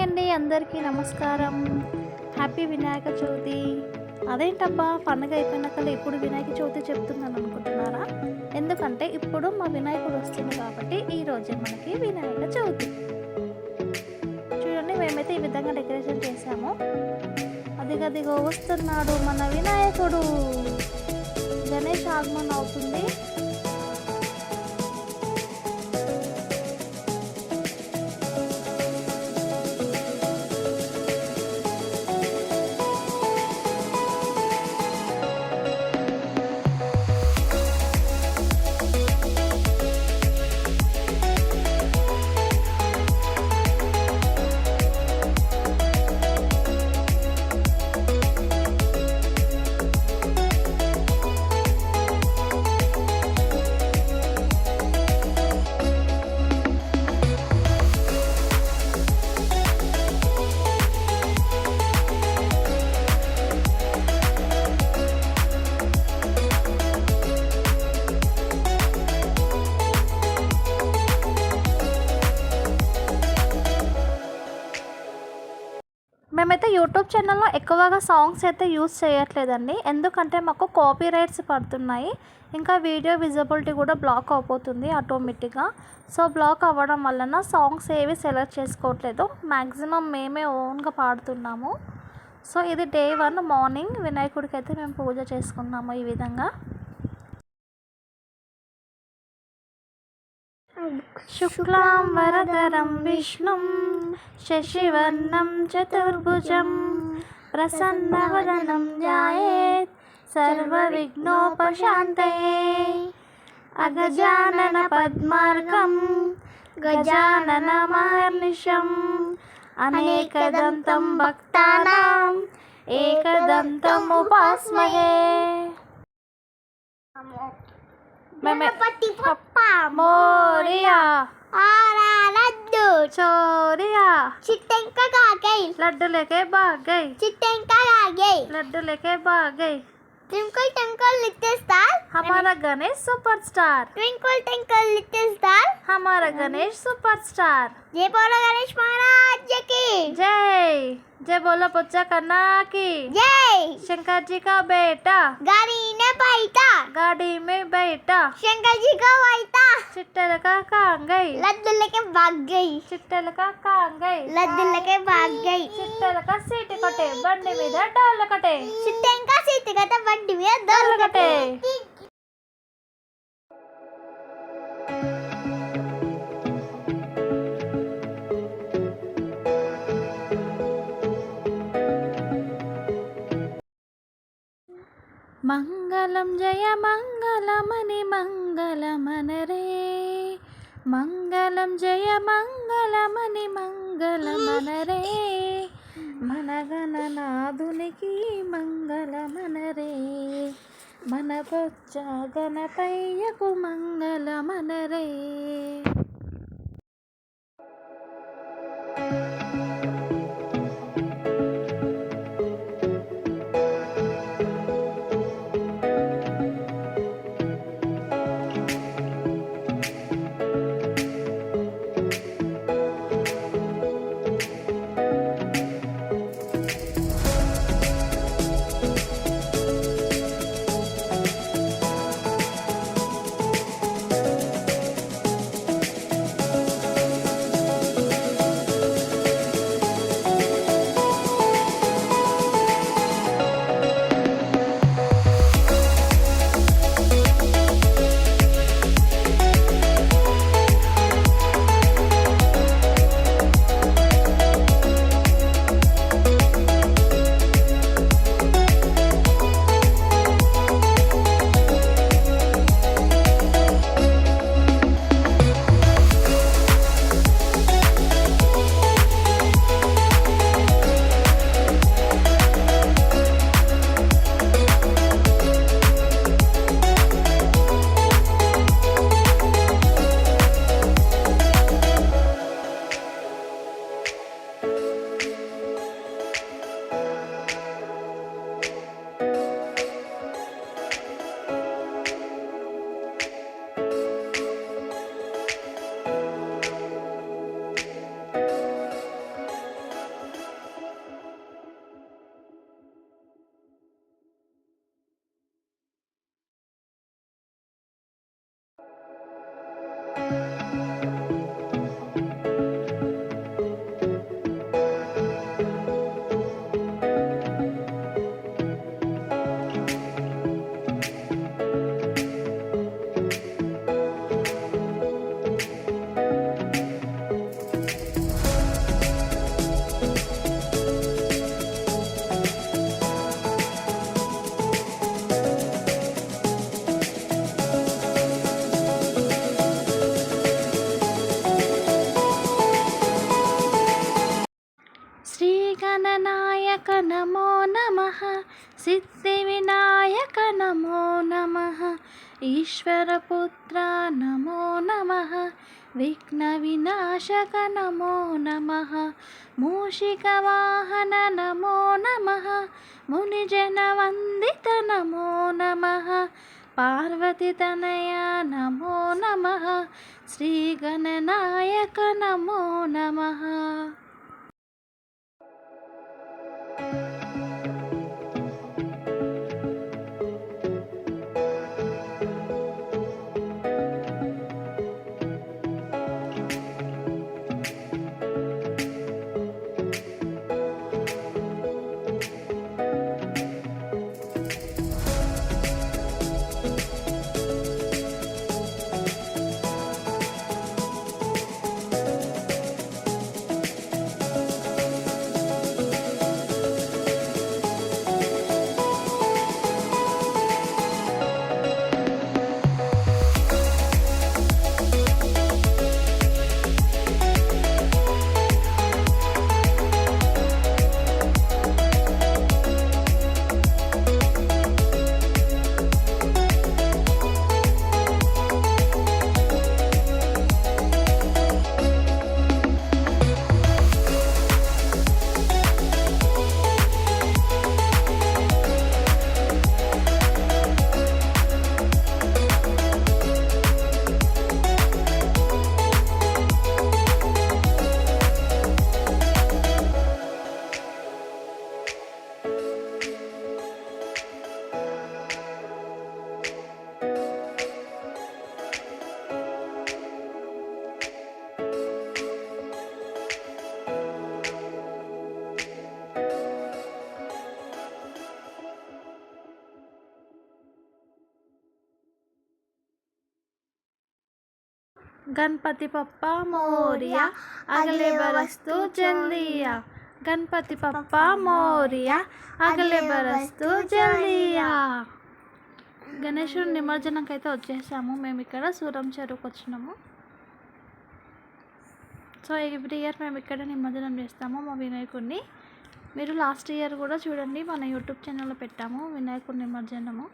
Hi అండి, అందరికీ నమస్కారం. హ్యాపీ వినాయక చవితి. అదేంటబ్బా పండుగ అయిపోయినాక ఇప్పుడు వినాయక చవితి చెప్తున్నాను అనుకుంటున్నారా? ఎందుకంటే ఇప్పుడు మా వినాయకుడు వస్తుంది కాబట్టి ఈరోజే మనకి వినాయక చవితి. చూడండి, మేమైతే ఈ విధంగా డెకరేషన్ చేసాము. అదిగదిగో వస్తున్నాడు మన వినాయకుడు. గణేష్ ఆగమన్ అవుతుంది. మేమైతే యూట్యూబ్ ఛానల్లో ఎక్కువగా సాంగ్స్ అయితే యూస్ చేయట్లేదండి, ఎందుకంటే మాకు కాపీ రైట్స్ పడుతున్నాయి. ఇంకా వీడియో విజిబిలిటీ కూడా బ్లాక్ అయిపోతుంది ఆటోమేటిక్గా. సో బ్లాక్ అవ్వడం వలన సాంగ్స్ ఏవి సెలెక్ట్ చేసుకోవట్లేదు. మ్యాక్సిమం మేమే ఓన్గా పాడుతున్నాము. సో ఇది డే 1 మార్నింగ్ వినాయకుడికి అయితే మేము పూజ చేసుకున్నాము ఈ విధంగా. శుక్లాం వరదరం విష్ణుం శశివర్ణం చతుర్భుజం ప్రసన్నవదనం ధ్యాయేత్ సర్వవిఘ్నోపశాంతయే. అగజానన పద్మార్కం గజాననమహర్నిశం అనేకదంతం భక్తానాం ఏకదంతం ఉపాస్మహే. గణపతి పప్పా మోరియా ఆరా లడ్డు చోరియా చిట్టెంక కాగై लड्डू लेके भाग गई, చిట్టెంక కాగై लड्डू लेके भाग गई. ట్వింకిల్ ట్వింకిల్ లిటిల్ స్టార్ हमारा Ganesh superstar, twinkle twinkle little star हमारा गणेश सुपरस्टार. జై బోలో గణేష్ మహారాజ్ కి जय जय बोलो पुच्चा कन्ना की. జై शंकर जी का बेटा गाड़ी ने बैठा गाड़ी में बैठा, शंकर जी का बैठा चिट्टल का कहाँ गई, लड्डू लेके भाग गई चिट्टल का कहाँ गई, लड्डू लेके भाग गई चिट्टल का सीट कटे బండి మీద డాల్ కటే, చిట్టెంక సీట్ కట్ట బండి మీద దొరకటే కటే. మంగళం జయ మంగళమని మంగళమనరే, మంగళం జయ మంగళమని మంగళమనరే, మనగణనాథునికి మంగళమనరే, మన బొచ్చ గణపయ్యకు మంగళమనరే. గణనాయక నమో నమః సిద్ధి వినాయక నమో నమః ఈశ్వరపుత్ర నమో నమః విఘ్న వినాశక నమో నమః మూషిక వాహన నమో నమః మునిజన వందిత నమో నమః పార్వతి తనయ నమో నమః శ్రీ గణనాయక నమో నమః. गणपति पप्पा मोरिया अगले बरस तू जल्दी आ. गणपति पप्पा मोरिया अगले बरस तू जल्दी आ. గణేశుడి నిమజ్జనంకి అయితే వచ్చేసాము. మేము ఇక్కడ సూరం చెరువుకి వచ్చినాము. సో ఎవ్రీ ఇయర్ మేము ఇక్కడ నిమజ్జనం చేస్తాము మా వినాయకుడిని. మీరు లాస్ట్ ఇయర్ కూడా చూడండి, మన యూట్యూబ్ ఛానల్లో పెట్టాము వినాయకుడి నిమజ్జనము.